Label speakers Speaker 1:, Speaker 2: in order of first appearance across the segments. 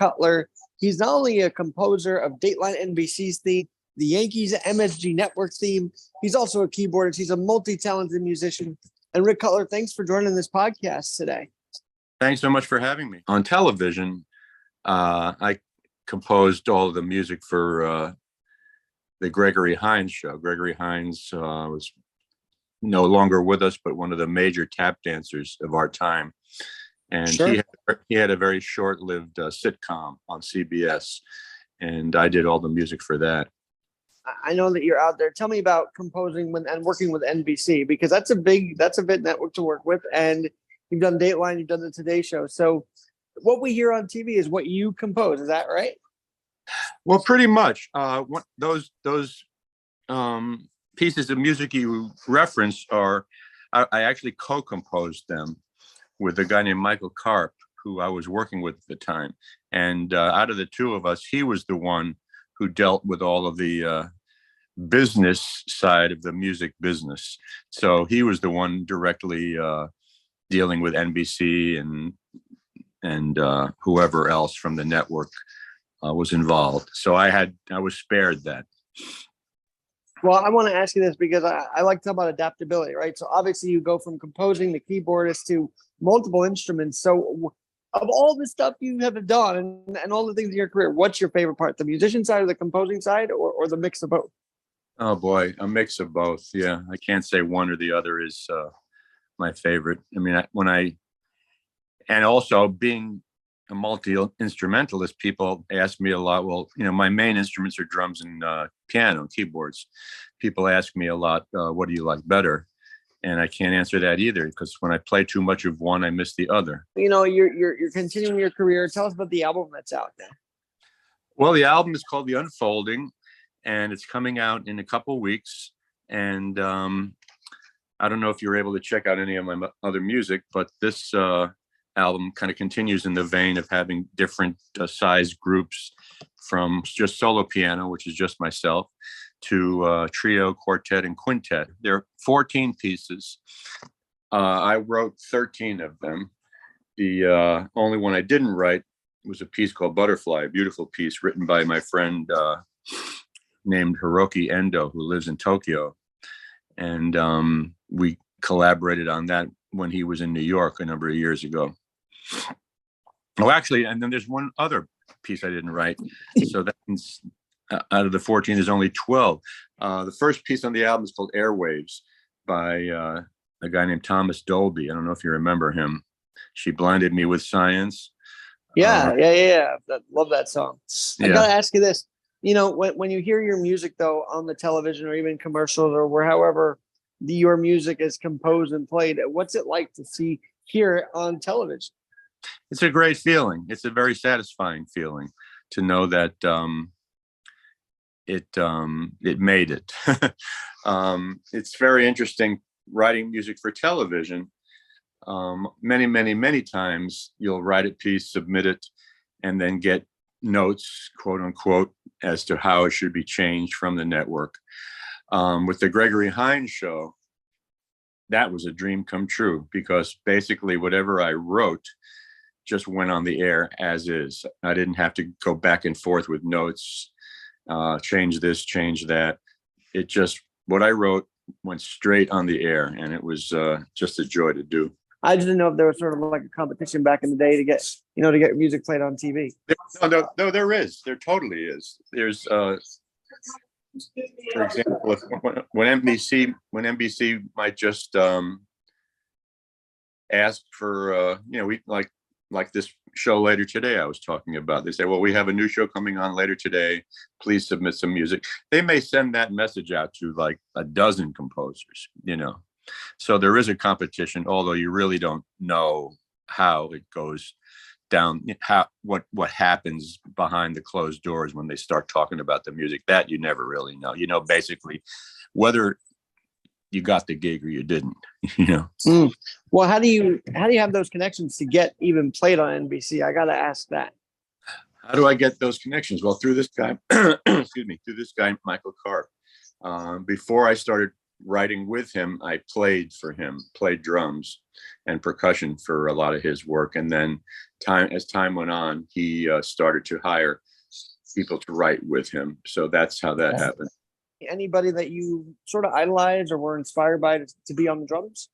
Speaker 1: Cutler. He's not only a composer of Dateline NBC's theme, the Yankees MSG Networks theme, he's also a keyboardist. He's a multi-talented musician. And Rick Cutler, thanks for joining this podcast today.
Speaker 2: Thanks so much for having me. On television, I composed all of the music for the Gregory Hines show. Gregory Hines was no longer with us, but one of the major tap dancers of our time. And sure. he had a very short-lived sitcom on CBS, and I did all the music for that.
Speaker 1: I know that you're out there. Tell me about composing and working with NBC, because that's a big network to work with. And you've done Dateline, you've done the Today Show. So what we hear on TV is what you compose. Is that right?
Speaker 2: Well, pretty much. Those pieces of music you referenced I actually co-composed them with a guy named Michael Karp, who I was working with at the time. And out of the two of us, he was the one who dealt with all of the business side of the music business. So he was the one directly dealing with NBC and whoever else from the network was involved. So I was spared that.
Speaker 1: Well, I want to ask you this because I like to talk about adaptability, right? So obviously you go from composing the keyboardist to multiple instruments. So of all the stuff you have done and all the things in your career, what's your favorite part? The musician side or the composing side, or the mix of both?
Speaker 2: Oh boy, a mix of both. Yeah, I can't say one or the other is my favorite. I mean, and also being a multi-instrumentalist, people ask me a lot, well, my main instruments are drums and piano and keyboards. People ask me a lot, what do you like better? And I can't answer that either, because when I play too much of one, I miss the other.
Speaker 1: You're continuing your career. Tell us about the album that's out now.
Speaker 2: Well, the album is called The Unfolding, and it's coming out in a couple weeks. And I don't know if you're able to check out any of my other music, but this album kind of continues in the vein of having different size groups, from just solo piano, which is just myself, to trio, quartet, and quintet. There are 14 pieces. I wrote 13 of them. The only one I didn't write was a piece called Butterfly, a beautiful piece written by my friend named Hiroki Endo, who lives in Tokyo. And we collaborated on that when he was in New York a number of years ago. Oh, actually, and then there's one other piece I didn't write. So that's out of the 14, there's only 12. The first piece on the album is called Airwaves by a guy named Thomas Dolby. I don't know if you remember him. She Blinded Me with Science.
Speaker 1: Yeah. Love that song. I gotta ask you this. When you hear your music, though, on the television or even commercials or however your music is composed and played, what's it like to hear it on television?
Speaker 2: It's a great feeling. It's a very satisfying feeling to know that it made it. It's very interesting writing music for television. Many, many, many times you'll write a piece, submit it, and then get notes, quote unquote, as to how it should be changed from the network. With the Gregory Hines show, that was a dream come true, because basically whatever I wrote just went on the air as is. I didn't have to go back and forth with notes, change this, change that. It just, what I wrote went straight on the air, and it was just a joy to do.
Speaker 1: I just didn't know if there was sort of like a competition back in the day to get music played on TV.
Speaker 2: No, there is. There totally is. There's, for example, when NBC might just ask for, we like this show later today I was talking about. They say, well, we have a new show coming on later today. Please submit some music. They may send that message out to like a dozen composers, So there is a competition, although you really don't know how it goes down, what happens behind the closed doors when they start talking about the music. That you never really know. Basically whether you got the gig or you didn't.
Speaker 1: Well, how do you have those connections to get even played on NBC? I got to ask that.
Speaker 2: How do I get those connections? Well, through this guy, through this guy, Michael Karp. Before I started writing with him, I played for him, played drums and percussion for a lot of his work. And then as time went on, he started to hire people to write with him. So that's how that happened.
Speaker 1: Anybody that you sort of idolized or were inspired by to be on the drums?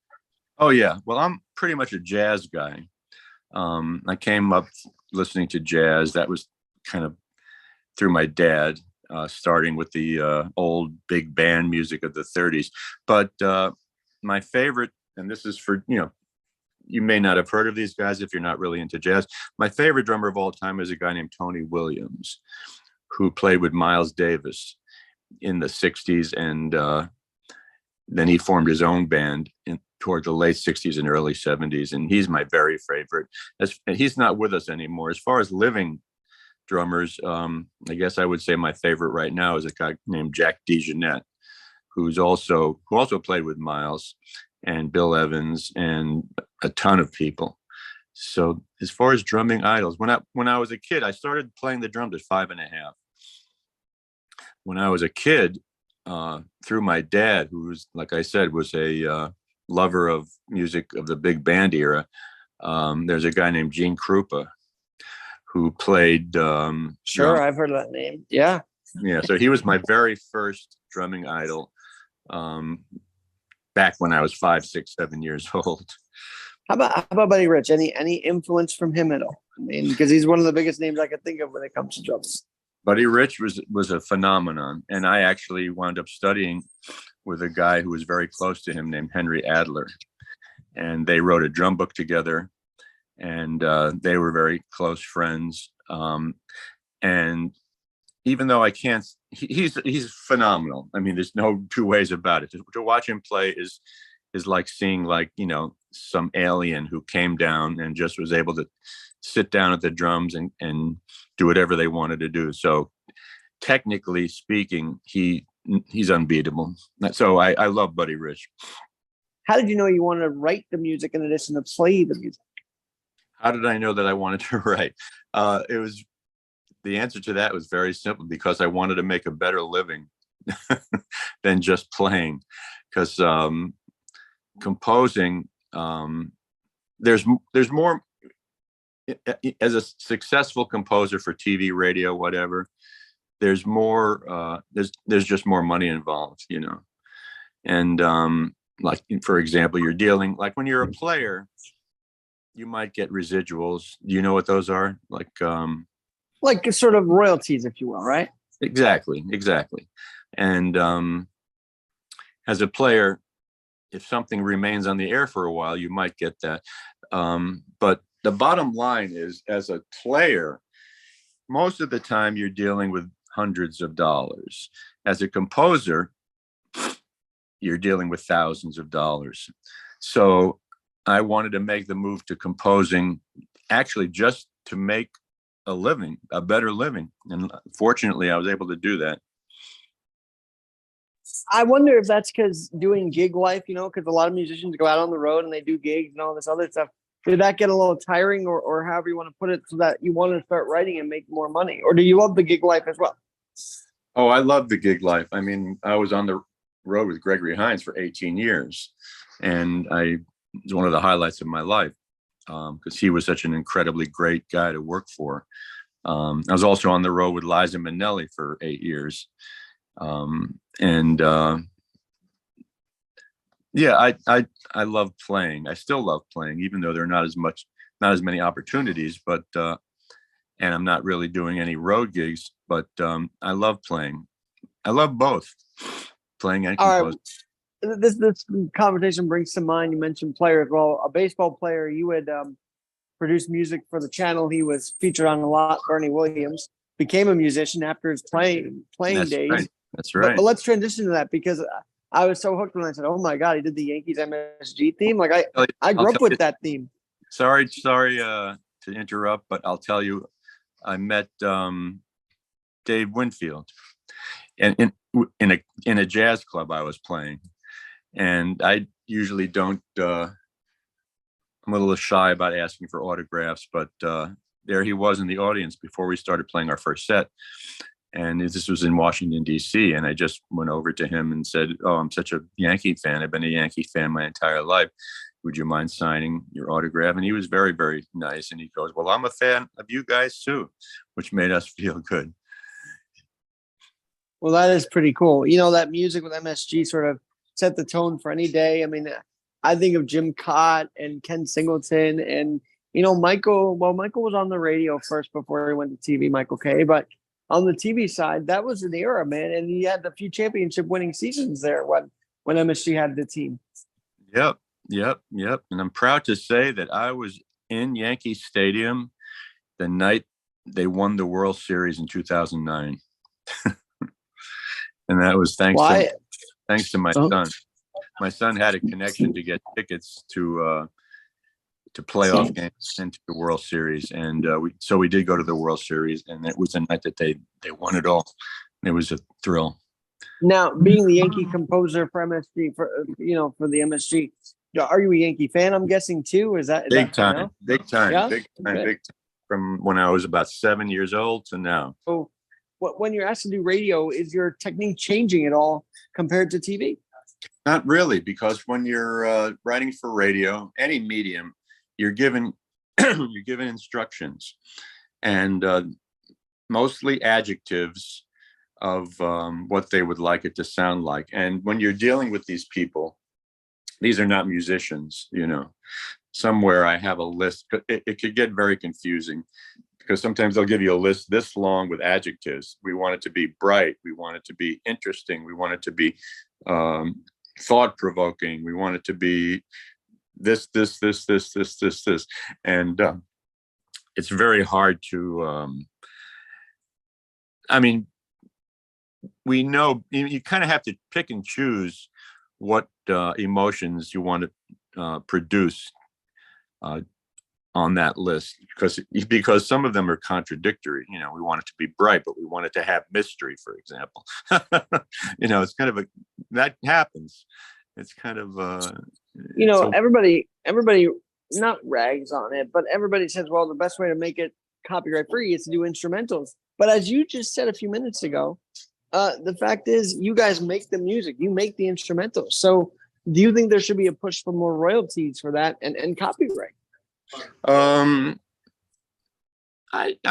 Speaker 2: Oh, yeah. Well, I'm pretty much a jazz guy. I came up listening to jazz. That was kind of through my dad, starting with the old big band music of the 30s. But my favorite, and this is for, you may not have heard of these guys if you're not really into jazz. My favorite drummer of all time is a guy named Tony Williams, who played with Miles Davis in the 60s. And then he formed his own band toward the late 60s and early 70s. And he's my very favorite. He's not with us anymore. As far as living drummers, I guess I would say my favorite right now is a guy named Jack DeJohnette, who also played with Miles and Bill Evans and a ton of people. So as far as drumming idols, when I was a kid, I started playing the drums at 5 and a half. When I was a kid, through my dad, who was, like I said, was a lover of music of the big band era, there's a guy named Gene Krupa who played
Speaker 1: Sure, I've heard of that name. Yeah.
Speaker 2: So he was my very first drumming idol, back when I was 5, 6, 7 years old.
Speaker 1: How about Buddy Rich? Any influence from him at all? I mean, because he's one of the biggest names I could think of when it comes to drums.
Speaker 2: Buddy Rich was a phenomenon, and I actually wound up studying with a guy who was very close to him named Henry Adler, and they wrote a drum book together, and they were very close friends. And even though I can't, he's phenomenal. I mean, there's no two ways about it. To watch him play is like seeing some alien who came down and just was able to sit down at the drums and do whatever they wanted to do. So technically speaking, he's unbeatable. So I love Buddy Rich.
Speaker 1: How did you know you wanted to write the music in addition to play the music?
Speaker 2: How did I know that I wanted to write? The answer to that was very simple, because I wanted to make a better living than just playing. Because composing, there's more. As a successful composer for TV, radio, whatever, there's more. There's just more money involved, And like, for example, you're dealing, like when you're a player, you might get residuals. Do you know what those are? Like sort of royalties, if you will, right? Exactly. And as a player, if something remains on the air for a while, you might get that. But the bottom line is, as a player, most of the time you're dealing with hundreds of dollars. As a composer, you're dealing with thousands of dollars. So I wanted to make the move to composing, actually just to make a living, a better living. And fortunately, I was able to do that. I wonder if that's because doing gig life, because a lot of musicians go out on the road and they do gigs and all this other stuff. Did that get a little tiring, or however you want to put it, so that you want to start writing and make more money? Or do you love the gig life as well? Oh, I love the gig life. I mean, I was on the road with Gregory Hines for 18 years. And it was one of the highlights of my life, because he was such an incredibly great guy to work for. I was also on the road with Liza Minnelli for 8 years. I love playing. I still love playing, even though there are not as many opportunities, but, and I'm not really doing any road gigs, but, I love playing. I love both, playing and composing. This conversation brings to mind, you mentioned players. Well, a baseball player, you had produced music for the channel he was featured on a lot, Bernie Williams, became a musician after his playing days. Right. That's right. But let's transition to that, because I was so hooked when I said, "Oh my God, he did the Yankees MSG theme." Like I grew up with that theme. Sorry to interrupt, but I'll tell you, I met Dave Winfield, and in a jazz club I was playing, and I usually don't. I'm a little shy about asking for autographs, but there he was in the audience before we started playing our first set. And this was in Washington, D.C. And I just went over to him and said, "Oh, I'm such a Yankee fan. I've been a Yankee fan my entire life. Would you mind signing your autograph?" And he was very, very nice. And he goes, "Well, I'm a fan of you guys too," which made us feel good.
Speaker 1: Well, that is pretty cool. That music with MSG sort of set the tone for any day. I mean, I think of Jim Cott and Ken Singleton and, Michael. Well, Michael was on the radio first before he went to TV, Michael Kay. But on the TV side, that was an era, man. And he had a few championship winning seasons there when MSG had the team.
Speaker 2: Yep. And I'm proud to say that I was in Yankee Stadium the night they won the World Series in 2009. And that was thanks to my son. My son had a connection to get tickets to playoff games and to the World Series, and we did go to the World Series, and it was the night that they won it all. It was a thrill.
Speaker 1: Now, being the Yankee composer for MSG, for the MSG, are you a Yankee fan? I'm guessing too. Is that
Speaker 2: big time?
Speaker 1: Yeah?
Speaker 2: Big time. From when I was about 7 years old to now.
Speaker 1: So, when you're asked to do radio, is your technique changing at all compared to TV?
Speaker 2: Not really, because when you're writing for radio, any medium, you're given instructions, and mostly adjectives of what they would like it to sound like. And when you're dealing with these people, these are not musicians, Somewhere I have a list. It could get very confusing, because sometimes they'll give you a list this long with adjectives. We want it to be bright. We want it to be interesting. We want it to be thought-provoking. We want it to be this. And it's very hard to, we know you kind of have to pick and choose what emotions you want to produce on that list, because some of them are contradictory. We want it to be bright, but we want it to have mystery, for example. It's kind of that happens. It's kind of
Speaker 1: everybody not rags on it, but everybody says, well, the best way to make it copyright free is to do instrumentals. But as you just said a few minutes ago, the fact is, you guys make the music, you make the instrumentals. So do you think there should be a push for more royalties for that and copyright?
Speaker 2: I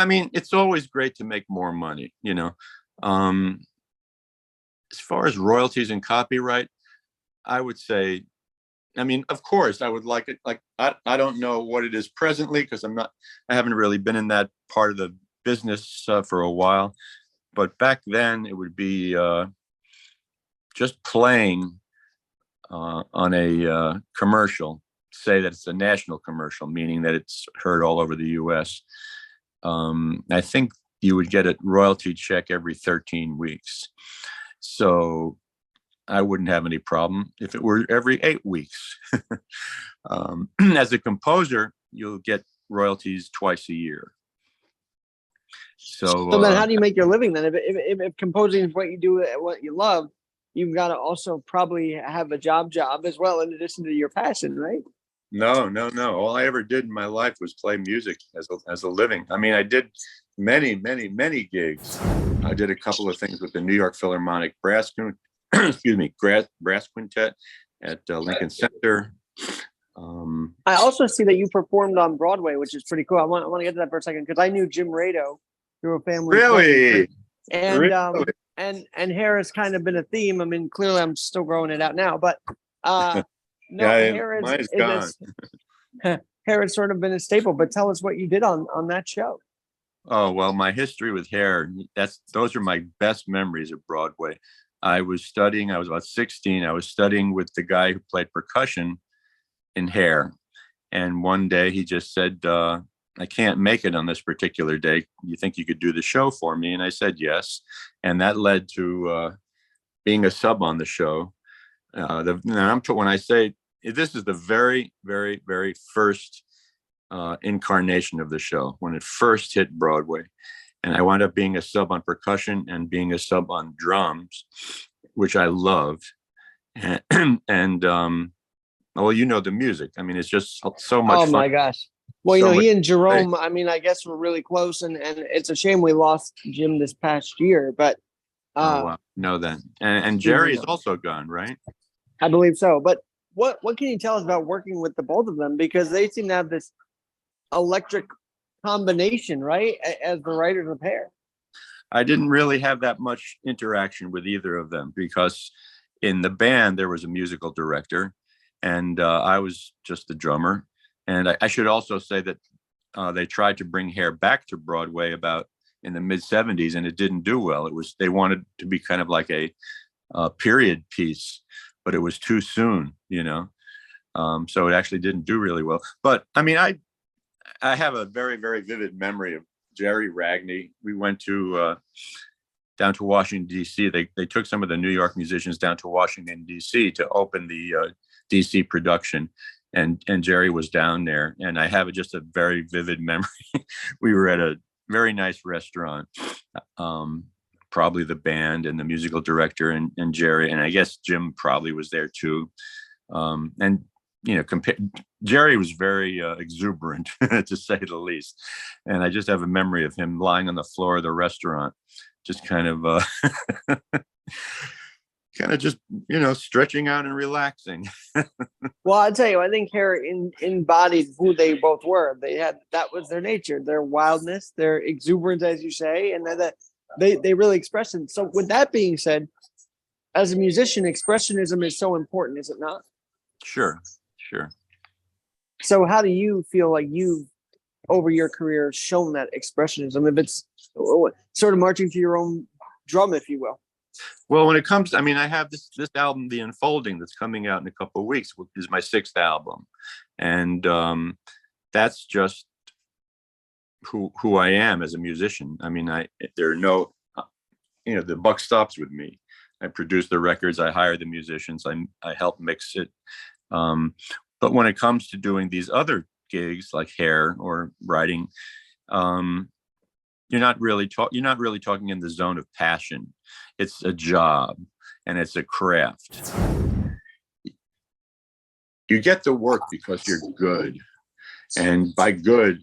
Speaker 2: mean, it's always great to make more money, as far as royalties and copyright, I would say, of course I would like it. Like, I don't know what it is presently, because I haven't really been in that part of the business for a while, but back then it would be just playing on a commercial, say that it's a national commercial, meaning that it's heard all over the US. I think you would get a royalty check every 13 weeks. So I wouldn't have any problem if it were every 8 weeks. As a composer, you'll get royalties twice a year. So
Speaker 1: then how do you make your living then? If composing is what you do, what you love, you've got to also probably have a job as well, in addition to your passion, right?
Speaker 2: No. All I ever did in my life was play music as a living. I did many gigs. I did a couple of things with the New York Philharmonic Brass Quintet at Lincoln Center.
Speaker 1: I also see that you performed on Broadway, which is pretty cool. I want to get to that for a second, because I knew Jim Rado through a family.
Speaker 2: Really?
Speaker 1: And and hair has kind of been a theme. Clearly I'm still growing it out now, but no, hair
Speaker 2: mine is gone.
Speaker 1: Hair has sort of been a staple. But tell us what you did on that show.
Speaker 2: Oh, well, my history with hair, those are my best memories of Broadway. I was about 16. I was studying with the guy who played percussion in Hair. And one day he just said, I can't make it on this particular day. You think you could do the show for me? And I said, yes. And that led to being a sub on the show. When I say this is the very, very, very first incarnation of the show, when it first hit Broadway. And I wound up being a sub on percussion and being a sub on drums, which I loved. And well, the music. It's just so much fun.
Speaker 1: Oh my gosh. Well,
Speaker 2: so much
Speaker 1: he and
Speaker 2: to say.
Speaker 1: Jerome, I mean, I guess were really close, and it's a shame we lost Jim this past year, but
Speaker 2: Oh
Speaker 1: uh,
Speaker 2: wow, no then. And
Speaker 1: you
Speaker 2: Jerry is
Speaker 1: know,
Speaker 2: also gone, right?
Speaker 1: I believe so. But what can you tell us about working with the both of them, because they seem to have this electric combination, right, as the writers of pair?
Speaker 2: I didn't really have that much interaction with either of them because in the band there was a musical director, and I was just the drummer. And I should also say that they tried to bring Hair back to Broadway about in the mid '70s, and it didn't do well. They wanted to be kind of like a period piece, but it was too soon, so it actually didn't do really well. But I mean, I have a very, very vivid memory of Jerry Ragney. We went to down to Washington D.C. They took some of the New York musicians down to Washington D.C. to open the D.C. production, and Jerry was down there, and I have just a very vivid memory. We were at a very nice restaurant, probably the band and the musical director and Jerry, and I guess Jim probably was there too, and Jerry was very exuberant, to say the least. And I just have a memory of him lying on the floor of the restaurant, just kind of just, stretching out and relaxing.
Speaker 1: Well, I'll tell you, I think Hair embodied who they both were. That was their nature, their wildness, their exuberance, as you say, and that they really expressed it. So with that being said, as a musician, expressionism is so important, is it not?
Speaker 2: Sure.
Speaker 1: So how do you feel like you've, over your career, shown that expressionism, if it's sort of marching to your own drum, if you will?
Speaker 2: Well, when it comes, I mean, I have this album, The Unfolding, that's coming out in a couple of weeks, which is my 6th album. And that's just who I am as a musician. I mean, there are no, the buck stops with me. I produce the records, I hire the musicians, I help mix it. But when it comes to doing these other gigs like Hair or writing, you're not really talking in the zone of passion. It's a job and it's a craft. You get the work because you're good. And by good,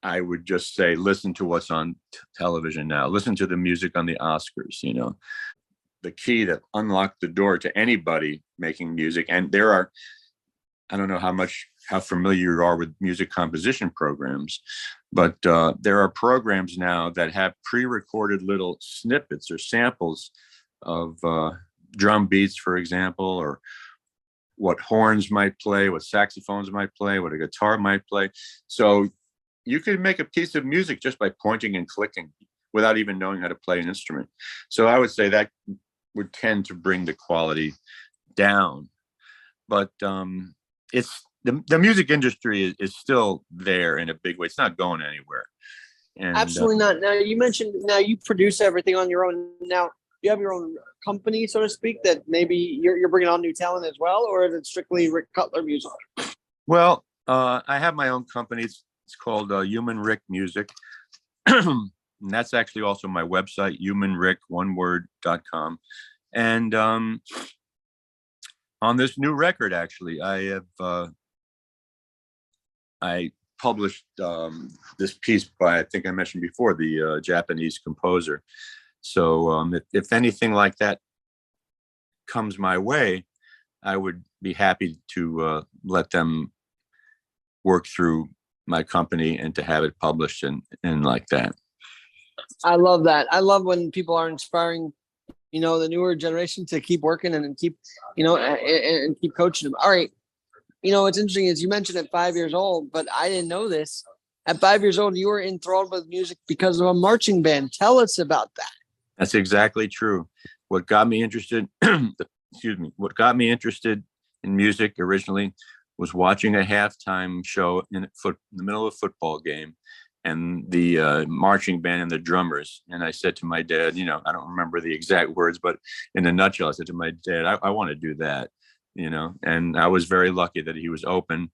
Speaker 2: I would just say, listen to what's on television now. Listen to the music on the Oscars, the key that unlocked the door to anybody making music. And I don't know how familiar you are with music composition programs, but there are programs now that have pre-recorded little snippets or samples of drum beats, for example, or what horns might play, what saxophones might play, what a guitar might play. So you could make a piece of music just by pointing and clicking without even knowing how to play an instrument. So I would say that would tend to bring the quality down. But it's the music industry is still there in a big way. It's not going anywhere. And,
Speaker 1: absolutely not. Now you mentioned, now you produce everything on your own. Now you have your own company, so to speak, that maybe you're bringing on new talent as well, or is it strictly Rick Cutler music?
Speaker 2: Well, I have my own company. It's called Human Rick Music. And that's actually also my website, humanrick.com. And on this new record, actually, I published this piece by, I think I mentioned before, the Japanese composer. So if anything like that comes my way, I would be happy to let them work through my company and to have it published and like that.
Speaker 1: I love that. I love when people are inspiring, the newer generation to keep working and keep, and keep coaching them. All right. What's interesting is you mentioned at 5 years old, but I didn't know this. At 5 years old, you were enthralled with music because of a marching band. Tell us about that.
Speaker 2: That's exactly true. What got me interested, what got me interested in music originally was watching a halftime show in the middle of a football game, and the marching band and the drummers. And I said to my dad, I don't remember the exact words, but in a nutshell, I said to my dad, I want to do that, and I was very lucky that he was open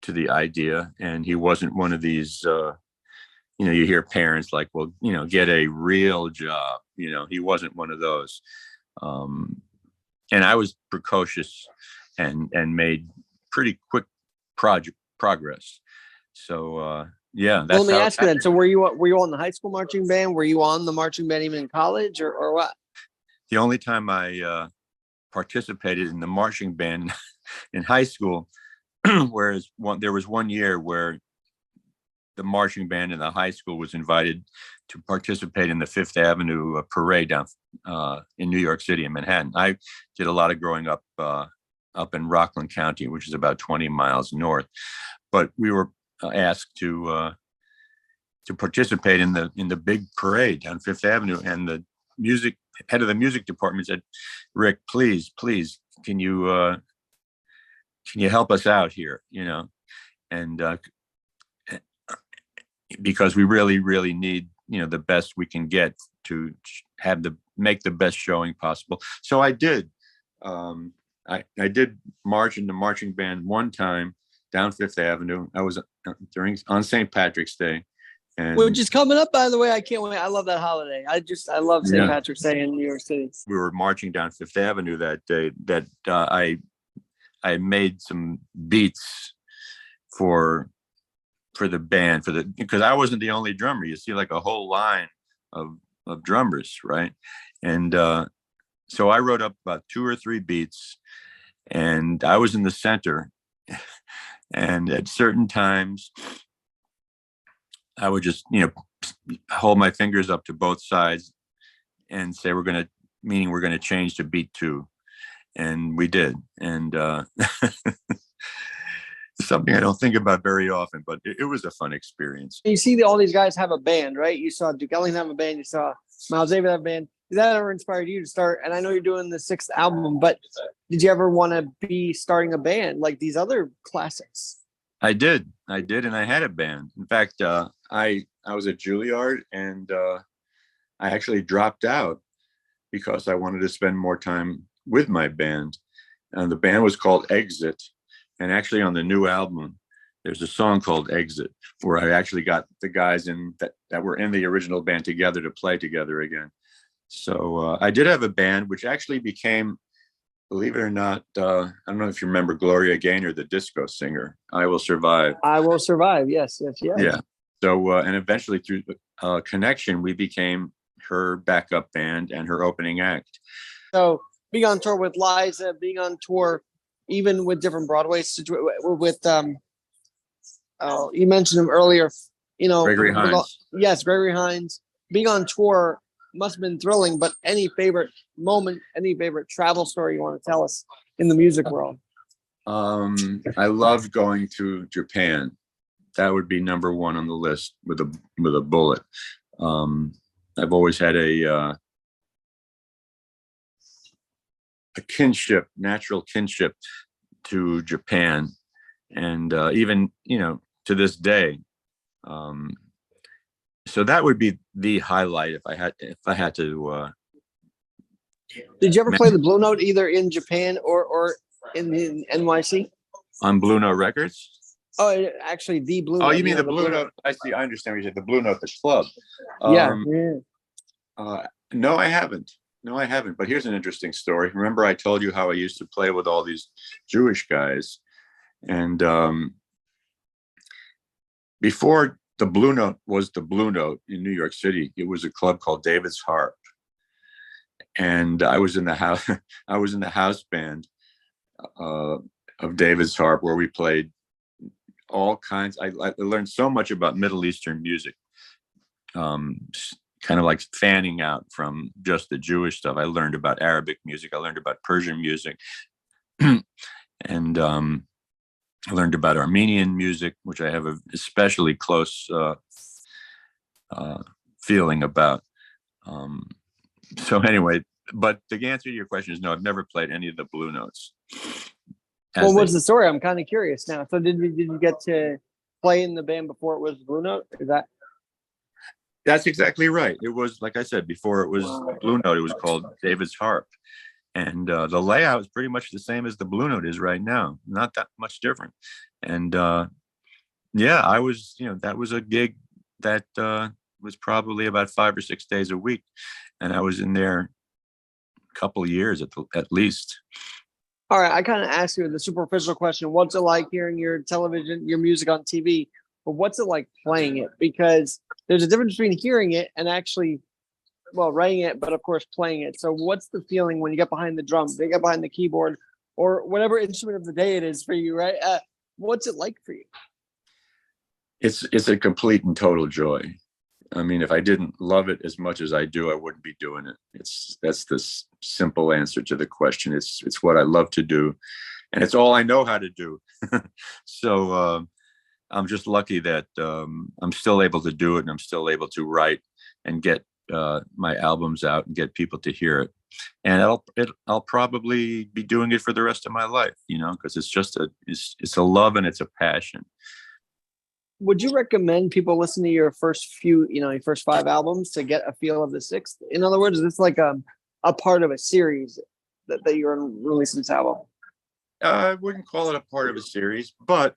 Speaker 2: to the idea. And he wasn't one of these, you hear parents like, well, get a real job. He wasn't one of those. And I was precocious and made pretty quick progress. So yeah,
Speaker 1: Well,
Speaker 2: that's
Speaker 1: let me
Speaker 2: how.
Speaker 1: ask you then. So were you on the high school marching band? Were you on the marching band even in college, or what?
Speaker 2: The only time I participated in the marching band in high school, whereas there was one year where the marching band in the high school was invited to participate in the Fifth Avenue parade down in New York City in Manhattan. I did a lot of growing up in Rockland County, which is about 20 miles north. But we were asked to participate in the big parade on Fifth Avenue, and the head of the music department said, "Rick, please, can you help us out here? And because we really need the best we can get to make the best showing possible." So I did. I did march in the marching band one time down Fifth Avenue. I was on St. Patrick's Day,
Speaker 1: which is coming up, by the way. I can't wait. I love that holiday. I love St. Patrick's Day in New York City.
Speaker 2: We were marching down Fifth Avenue that day. That I made some beats for the band because I wasn't the only drummer. You see like a whole line of drummers, right? And so I wrote up about 2 or 3 beats, and I was in the center. And at certain times, I would just, hold my fingers up to both sides and say, we're going to change to beat 2. And we did. And something I don't think about very often, but it was a fun experience.
Speaker 1: You see all these guys have a band, right? You saw Duke Ellington have a band. You saw Miles Davis have a band. Did that ever inspired you to start? And I know you're doing the 6th album, but did you ever want to be starting a band like these other classics?
Speaker 2: I did, and I had a band. In fact, I was at Juilliard, and I actually dropped out because I wanted to spend more time with my band. And the band was called Exit, and actually on the new album, there's a song called Exit, where I actually got the guys that were in the original band together to play together again. So I did have a band, which actually became, believe it or not, I don't know if you remember Gloria Gaynor, the disco singer. I Will Survive.
Speaker 1: I Will Survive. Yes.
Speaker 2: Yeah. So and eventually through connection, we became her backup band and her opening act.
Speaker 1: So being on tour with Liza, being on tour even with different Broadway with you mentioned him earlier.
Speaker 2: Gregory Hines.
Speaker 1: Yes, Gregory Hines. Being on tour must have been thrilling, but any favorite moment, any favorite travel story you want to tell us in the music world?
Speaker 2: I loved going to Japan. That would be number 1 on the list with a bullet. I've always had a natural kinship to Japan, and even to this day. So that would be the highlight if I had to.
Speaker 1: Did you ever play the Blue Note either in Japan or in NYC?
Speaker 2: On Blue Note Records?
Speaker 1: Oh, actually, the Blue Note.
Speaker 2: Oh, you mean the Blue Note? I see. I understand what you said. The Blue Note, the club.
Speaker 1: Yeah.
Speaker 2: No, I haven't. But here's an interesting story. Remember, I told you how I used to play with all these Jewish guys, and before the Blue Note was the Blue Note in New York City, it was a club called David's Harp, and I was in the house. I was in the house band of David's Harp, where we played all kinds. I learned so much about Middle Eastern music, kind of like fanning out from just the Jewish stuff. I learned about Arabic music. I learned about Persian music, and I learned about Armenian music, which I have a especially close feeling about. So anyway, but the answer to your question is no, I've never played any of the Blue Notes.
Speaker 1: Well, what's the story? I'm kind of curious now. So did you get to play in the band before it was Blue Note?
Speaker 2: That's exactly right. It was, like I said, before it was Blue Note, it was called David's Harp. And the layout is pretty much the same as the Blue Note is right now. Not that much different. And yeah, I was, that was a gig that was probably about 5 or 6 days a week. And I was in there a couple of years at least. All
Speaker 1: right. I kind of asked you the superficial question. What's it like hearing your music on TV? but what's it like playing it? Because there's a difference between hearing it and actually, well, writing it, but of course playing it. So what's the feeling when you get behind the drums, they get behind the keyboard, or whatever instrument of the day it is for you, right? What's it like for you?
Speaker 2: It's a complete and total joy. I mean, if I didn't love it as much as I do, I wouldn't be doing it. That's the simple answer to the question. It's what I love to do, and it's all I know how to do. So I'm just lucky that I'm still able to do it, and I'm still able to write and get my albums out and get people to hear it. And I'll probably be doing it for the rest of my life, because it's a love and it's a passion.
Speaker 1: Would you recommend people listen to your first few, your first 5 albums to get a feel of the 6th? In other words, is this like a part of a series that you're releasing this album?
Speaker 2: I wouldn't call it a part of a series, but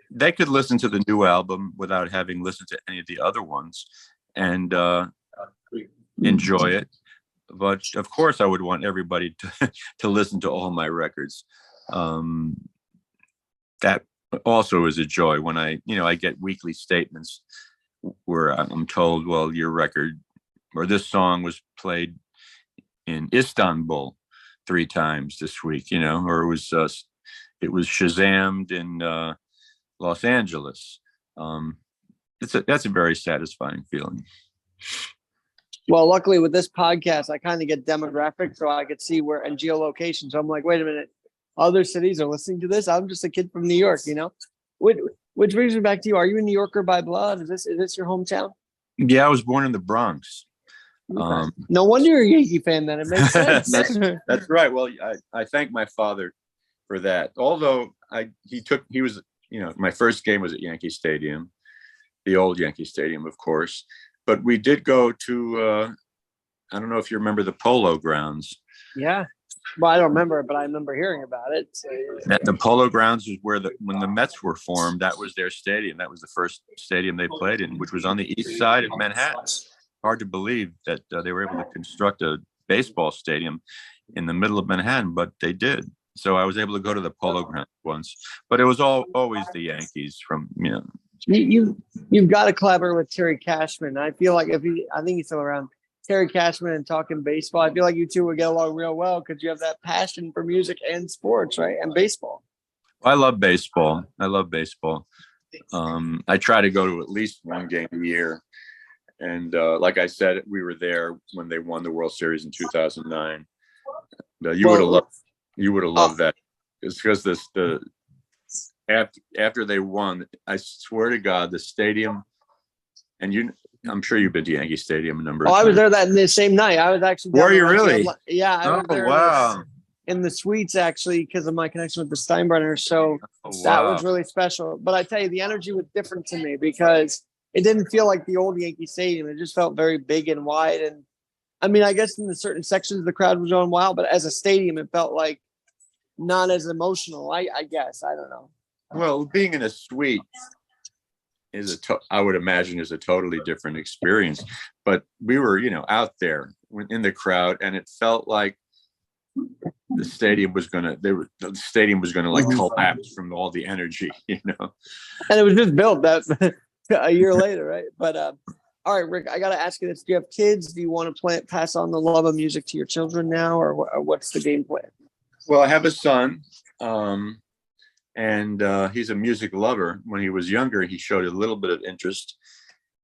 Speaker 2: they could listen to the new album without having listened to any of the other ones and enjoy it. But of course, I would want everybody to listen to all my records. That also is a joy when I get weekly statements where I'm told, well, your record or this song was played in Istanbul 3 times this week, or it was Shazammed in Los Angeles. That's a very satisfying feeling.
Speaker 1: Well, luckily with this podcast, I kind of get demographics so I could see where and geolocation. So I'm like, wait a minute, other cities are listening to this. I'm just a kid from New York, Which brings me back to you. Are you a New Yorker by blood? Is this your hometown?
Speaker 2: Yeah, I was born in the Bronx.
Speaker 1: Okay. No wonder you're a Yankee fan then. It makes sense.
Speaker 2: That's right. Well, I thank my father for that. Although he was, my first game was at Yankee Stadium, the old Yankee Stadium, of course. But we did go to, I don't know if you remember the Polo Grounds.
Speaker 1: Yeah. Well, I don't remember it, but I remember hearing about it. So,
Speaker 2: the Polo Grounds is where when the Mets were formed, that was their stadium. That was the first stadium they played in, which was on the east side of Manhattan. Hard to believe that they were able to construct a baseball stadium in the middle of Manhattan, but they did. So I was able to go to the Polo Grounds once, but it was always the Yankees from,
Speaker 1: You've got to collaborate with Terry Cashman. I feel like I think he's still around. Terry Cashman and talking baseball. I feel like you two would get along real well because you have that passion for music and sports, right? And baseball.
Speaker 2: I love baseball. I try to go to at least one game a year. And like I said, we were there when they won the World Series in 2009. You would have loved that. It's because after they won, I swear to God, the stadium, and I'm sure you've been to Yankee Stadium a number of times.
Speaker 1: I was there the same night. I was actually.
Speaker 2: Were you really?
Speaker 1: Yeah. I was there
Speaker 2: wow.
Speaker 1: In the suites, actually, because of my connection with the Steinbrenners. So that was really special. But I tell you, the energy was different to me because it didn't feel like the old Yankee Stadium. It just felt very big and wide. And I mean, I guess in the certain sections, the crowd was going wild, but as a stadium, it felt like not as emotional. I guess. I don't know.
Speaker 2: Well, being in a suite I would imagine is a totally different experience, but we were, out there in the crowd, and it felt like the stadium was going to like collapse from all the energy, And
Speaker 1: it was just built that a year later, right? But all right, Rick, I got to ask you this: do you have kids? Do you want to pass on the love of music to your children now, or what's the game plan?
Speaker 2: Well, I have a son. And he's a music lover. When he was younger, he showed a little bit of interest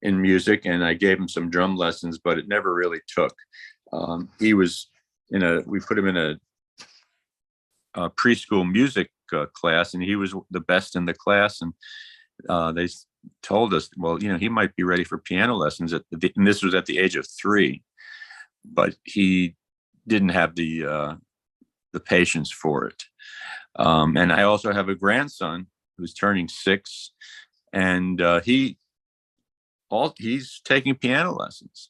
Speaker 2: in music, and I gave him some drum lessons, but it never really took. We put him in a preschool music class, and he was the best in the class. And they told us, well, he might be ready for piano lessons and this was at the age of 3, but he didn't have the patience for it. And I also have a grandson who's turning 6, and he's taking piano lessons,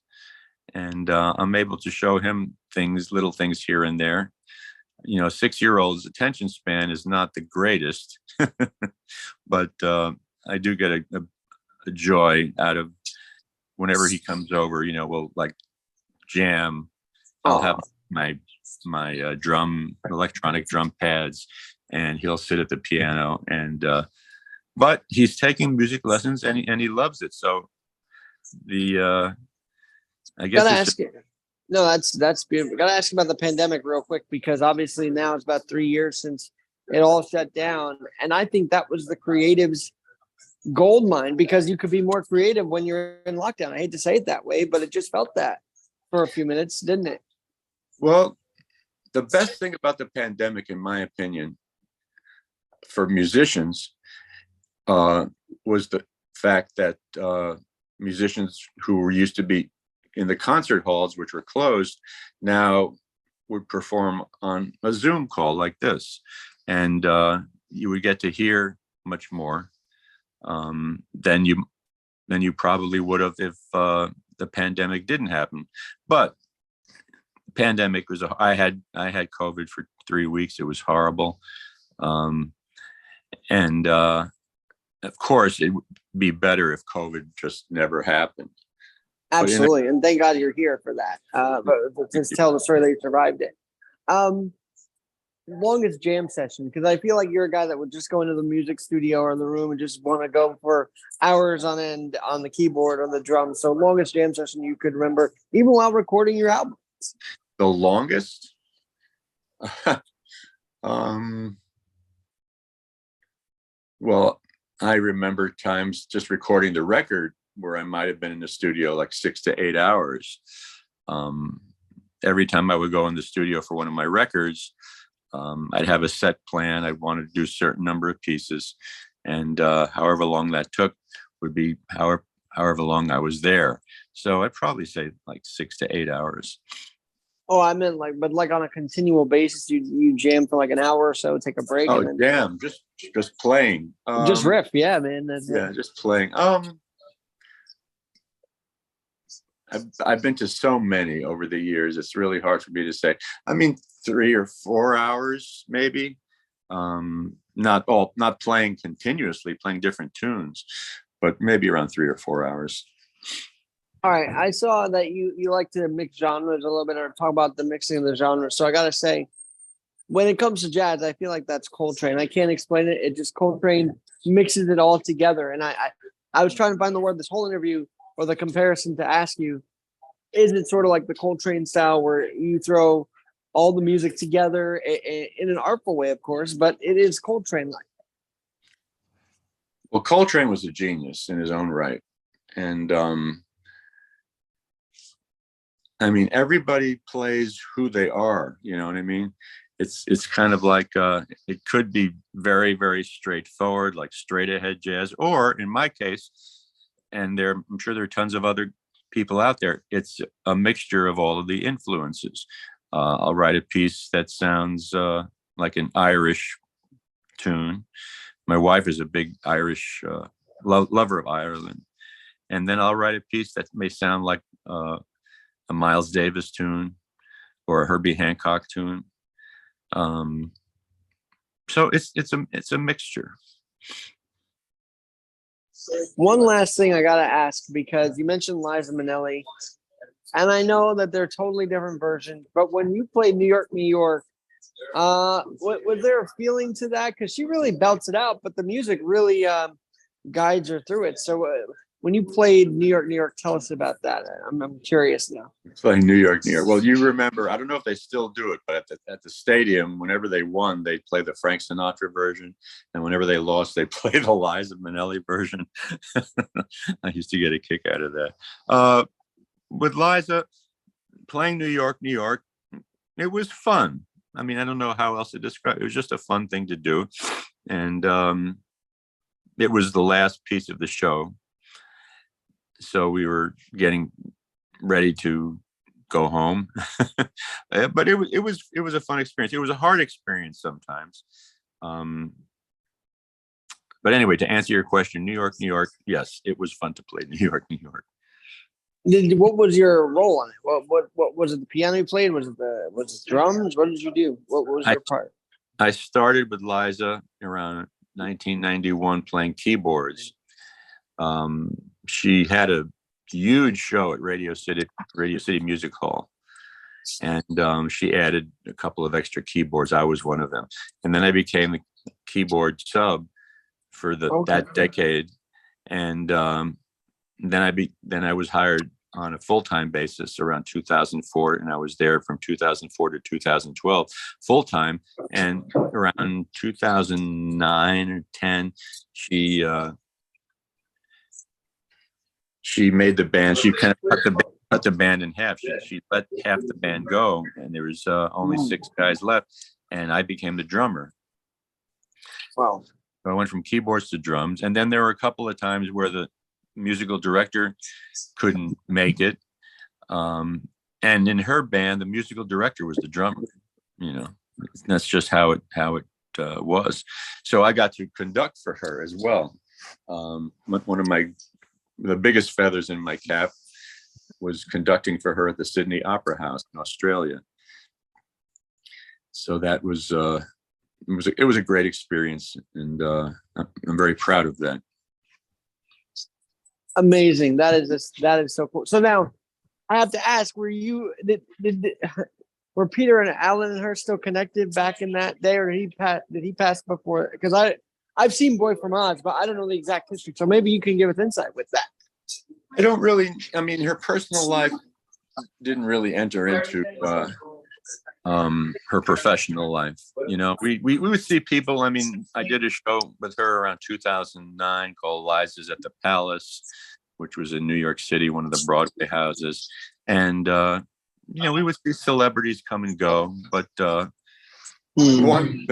Speaker 2: and I'm able to show him little things here and there. 6-year-old's attention span is not the greatest, but I do get a joy out of whenever he comes over. We'll like jam. I'll have my electronic drum pads, and he'll sit at the piano, and but he's taking music lessons and he loves it. So I guess
Speaker 1: Gotta ask you. No, that's beautiful. Gotta ask you about the pandemic real quick, because obviously now it's about 3 years since it all shut down. And I think that was the creatives' gold mine, because you could be more creative when you're in lockdown. I hate to say it that way, but it just felt that for a few minutes, didn't it?
Speaker 2: Well, the best thing about the pandemic, in my opinion, for musicians, was the fact that musicians who were used to be in the concert halls, which were closed, now would perform on a Zoom call like this. And you would get to hear much more than you probably would have if the pandemic didn't happen. But the pandemic was I had COVID for 3 weeks. It was horrible. And of course, it would be better if COVID just never happened.
Speaker 1: Absolutely. And thank God you're here for that. But just tell the story that you survived it. Longest jam session, because I feel like you're a guy that would just go into the music studio or the room and just want to go for hours on end on the keyboard or the drums. So longest jam session you could remember, even while recording your album.
Speaker 2: The longest? Well, I remember times just recording the record where I might have been in the studio like 6 to 8 hours. Every time I would go in the studio for one of my records, I'd have a set plan. I wanted to do a certain number of pieces, and however long that took would be however long I was there. So I'd probably say like 6 to 8 hours.
Speaker 1: Oh, I meant but on a continual basis, you jam for like an hour or so, take a break.
Speaker 2: Oh,
Speaker 1: and then
Speaker 2: jam, just playing.
Speaker 1: Just riff, yeah, man.
Speaker 2: Just playing. I've been to so many over the years. It's really hard for me to say. I mean, 3 or 4 hours, maybe. Not playing continuously, playing different tunes, but maybe around 3 or 4 hours.
Speaker 1: All right. I saw that you like to mix genres a little bit, or talk about the mixing of the genres. So I got to say, when it comes to jazz, I feel like that's Coltrane. I can't explain it. It just Coltrane mixes it all together. And I was trying to find the word this whole interview, or the comparison, to ask you, is it sort of like the Coltrane style where you throw all the music together in an artful way, of course, but it is Coltrane-like?
Speaker 2: Well, Coltrane was a genius in his own right. And I mean, everybody plays who they are, you know what I mean? It's kind of like it could be very, very straightforward, like straight ahead jazz, or in my case, and I'm sure there are tons of other people out there, it's a mixture of all of the influences. I'll write a piece that sounds like an Irish tune. My wife is a big Irish lover of Ireland. And then I'll write a piece that may sound like a Miles Davis tune or a Herbie Hancock tune. So it's a mixture.
Speaker 1: One last thing I gotta ask, because you mentioned Liza Minnelli, and I know that they're totally different versions, but when you played New York, New York, was there a feeling to that? Because she really belts it out, but the music really guides her through it. So when you played New York, New York, tell us about that. I'm curious now.
Speaker 2: Playing New York, New York. Well, you remember, I don't know if they still do it, but at the stadium, whenever they won, they play the Frank Sinatra version. And whenever they lost, they play the Liza Minnelli version. I used to get a kick out of that. With Liza, playing New York, New York, it was fun. I mean, I don't know how else to describe it. It was just a fun thing to do. And it was the last piece of the show. So we were getting ready to go home, but it was a fun experience. It was a hard experience sometimes. But anyway, to answer your question, New York, New York, yes, it was fun to play New York, New York.
Speaker 1: What was your role on it? What was it? The piano you played? Was it drums? What did you do? What was your part?
Speaker 2: I started with Liza around 1991 playing keyboards. She had a huge show at Radio City Music Hall, and she added a couple of extra keyboards. I was one of them, and then I became the keyboard sub for that decade, and then I was hired on a full-time basis around 2004, and I was there from 2004 to 2012 full-time. And around 2009 or 10, she made the band. She kind of cut the band in half. She let half the band go, and there was only 6 guys left, and I became the drummer.
Speaker 1: Wow.
Speaker 2: So I went from keyboards to drums, and then there were a couple of times where the musical director couldn't make it, and in her band, the musical director was the drummer. That's just how it was. So I got to conduct for her as well. One of the biggest feathers in my cap was conducting for her at the Sydney Opera House in Australia. So that was it was a great experience, and I'm very proud of that.
Speaker 1: Amazing. That is so cool. So now I have to ask, were Peter and Alan and her still connected back in that day, or did he pass before? Because I've seen Boy from Oz, but I don't know the exact history. So maybe you can give us insight with that.
Speaker 2: I don't really, her personal life didn't really enter into her professional life. We would see people. I did a show with her around 2009 called Liza's at the Palace, which was in New York City, one of the Broadway houses. And, we would see celebrities come and go, but we weren't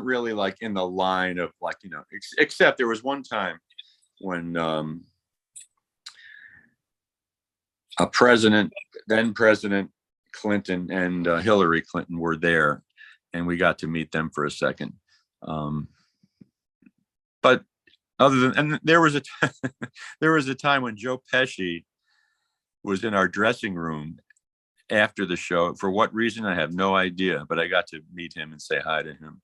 Speaker 2: really like in the line of except there was one time when then President Clinton and Hillary Clinton were there, and we got to meet them for a second. But other than, and there was a time when Joe Pesci was in our dressing room after the show. For what reason, I have no idea, but I got to meet him and say hi to him.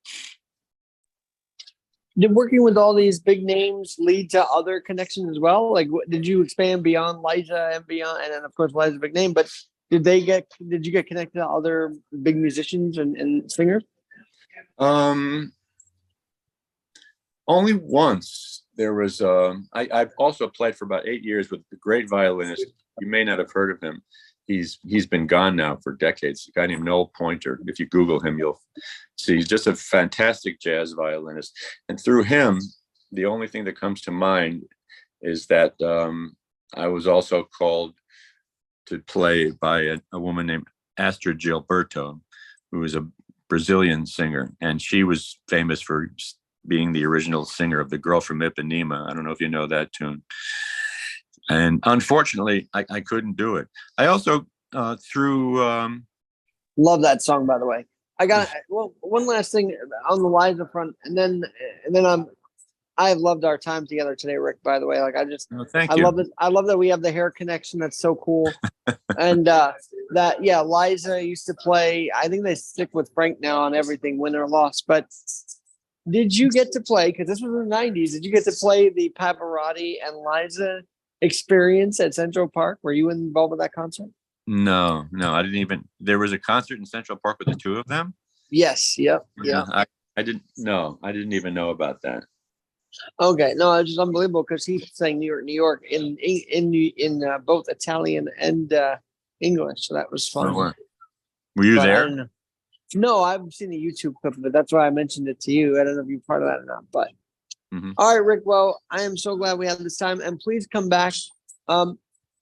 Speaker 1: Did working with all these big names lead to other connections as well? Like, did you expand beyond Liza and beyond, and then of course Liza's a big name, but did you get connected to other big musicians and singers?
Speaker 2: Only once. There was I've also played for about 8 years with a great violinist. You may not have heard of him. He's been gone now for decades. A guy named Noel Pointer. If you Google him, you'll see he's just a fantastic jazz violinist. And through him, the only thing that comes to mind is that I was also called to play by a woman named Astrid Gilberto, who is a Brazilian singer, and she was famous for being the original singer of The Girl from Ipanema. I don't know if you know that tune. And unfortunately, I couldn't do it. I also
Speaker 1: love that song, by the way. I got one last thing on the Liza front, and then I have loved our time together today, Rick. By the way,
Speaker 2: thank you.
Speaker 1: I love that we have the hair connection. That's so cool. And Liza used to play. I think they stick with Frank now on everything, win or loss. But did you get to play? Because this was in the '90s. Did you get to play the Pavarotti and Liza experience at Central Park? Were you involved with that concert?
Speaker 2: No, I didn't even. There was a concert in Central Park with the two of them.
Speaker 1: Yes. Yep. Yeah.
Speaker 2: I didn't know. I didn't even know about that.
Speaker 1: Okay. No, it's just unbelievable because he sang New York in both Italian and English. So that was fun.
Speaker 2: Oh, wow. Were you there?
Speaker 1: No, I've seen the YouTube clip of it. That's why I mentioned it to you. I don't know if you're part of that or not, but. Mm-hmm. All right, Rick. Well, I am so glad we had this time, and please come back. And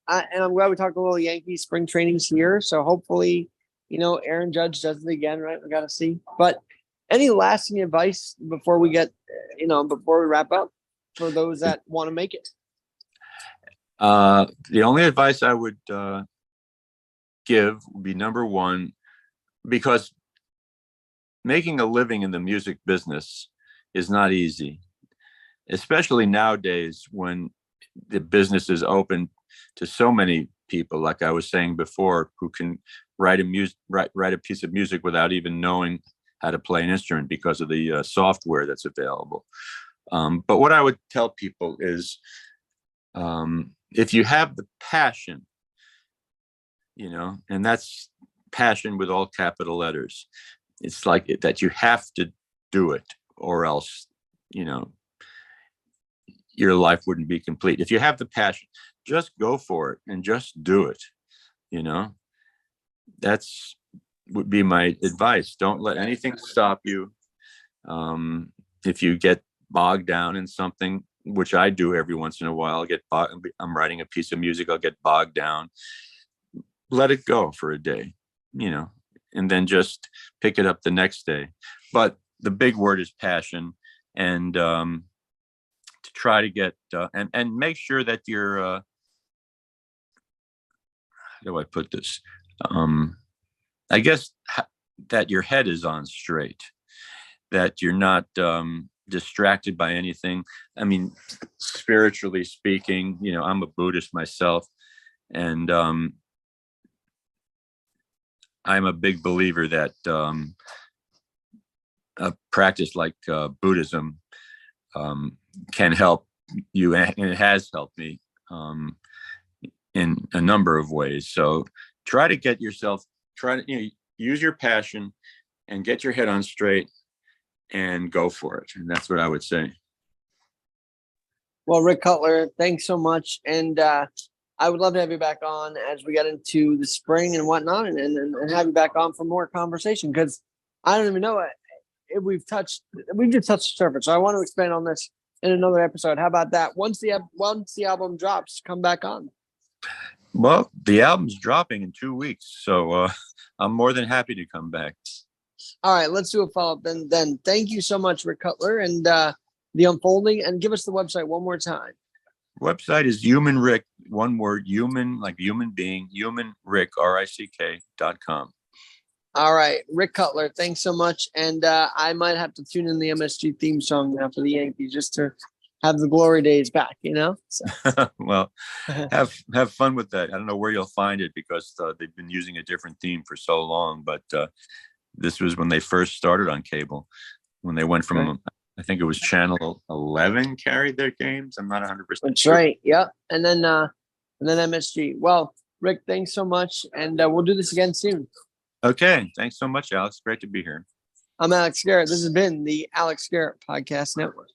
Speaker 1: I'm glad we talked a little Yankees spring trainings here. So hopefully, Aaron Judge does it again, right? We got to see. But any lasting advice before we get, before we wrap up for those that want to make it?
Speaker 2: The only advice I would give would be number one, because making a living in the music business is not easy. Especially nowadays when the business is open to so many people, like I was saying before, who can write a piece of music without even knowing how to play an instrument because of the software that's available. But what I would tell people is, if you have the passion, and that's passion with all capital letters, it's like that you have to do it, or else, your life wouldn't be complete. If you have the passion, just go for it and just do it. That's would be my advice. Don't let anything stop you. If you get bogged down in something, which I do every once in a while, I'm writing a piece of music, I'll get bogged down. Let it go for a day, and then just pick it up the next day. But the big word is passion, and to try to get and make sure that you're how do I put this? I guess that your head is on straight, that you're not distracted by anything. I mean, spiritually speaking, I'm a Buddhist myself, and I'm a big believer that a practice like Buddhism can help you, and it has helped me in a number of ways. So try to use your passion and get your head on straight and go for it. And that's what I would say.
Speaker 1: Well, Rick Cutler, thanks so much. And I would love to have you back on as we get into the spring and whatnot, and have you back on for more conversation, because I don't even know if we've just touched the surface. So I want to expand on this in another episode. How about that? Once the album drops, come back on.
Speaker 2: Well, the album's dropping in 2 weeks, so I'm more than happy to come back.
Speaker 1: All right, let's do a follow-up then. Thank you so much, Rick Cutler, and The Unfolding, and give us the website one more time.
Speaker 2: Website is Human Rick, one word, human, like human being, Human Rick, RICK.com.
Speaker 1: All right, Rick Cutler, thanks so much. And I might have to tune in the MSG theme song now for the Yankees, just to have the glory days back, So.
Speaker 2: Well, have fun with that. I don't know where you'll find it, because they've been using a different theme for so long, but this was when they first started on cable, when they went from, I think it was Channel 11 carried their games. I'm not 100%
Speaker 1: That's
Speaker 2: sure.
Speaker 1: right. Yeah. And then MSG. Well, Rick, thanks so much. And we'll do this again soon.
Speaker 2: Okay. Thanks so much, Alex. Great to be here.
Speaker 1: I'm Alex Garrett. This has been the Alex Garrett Podcast Network.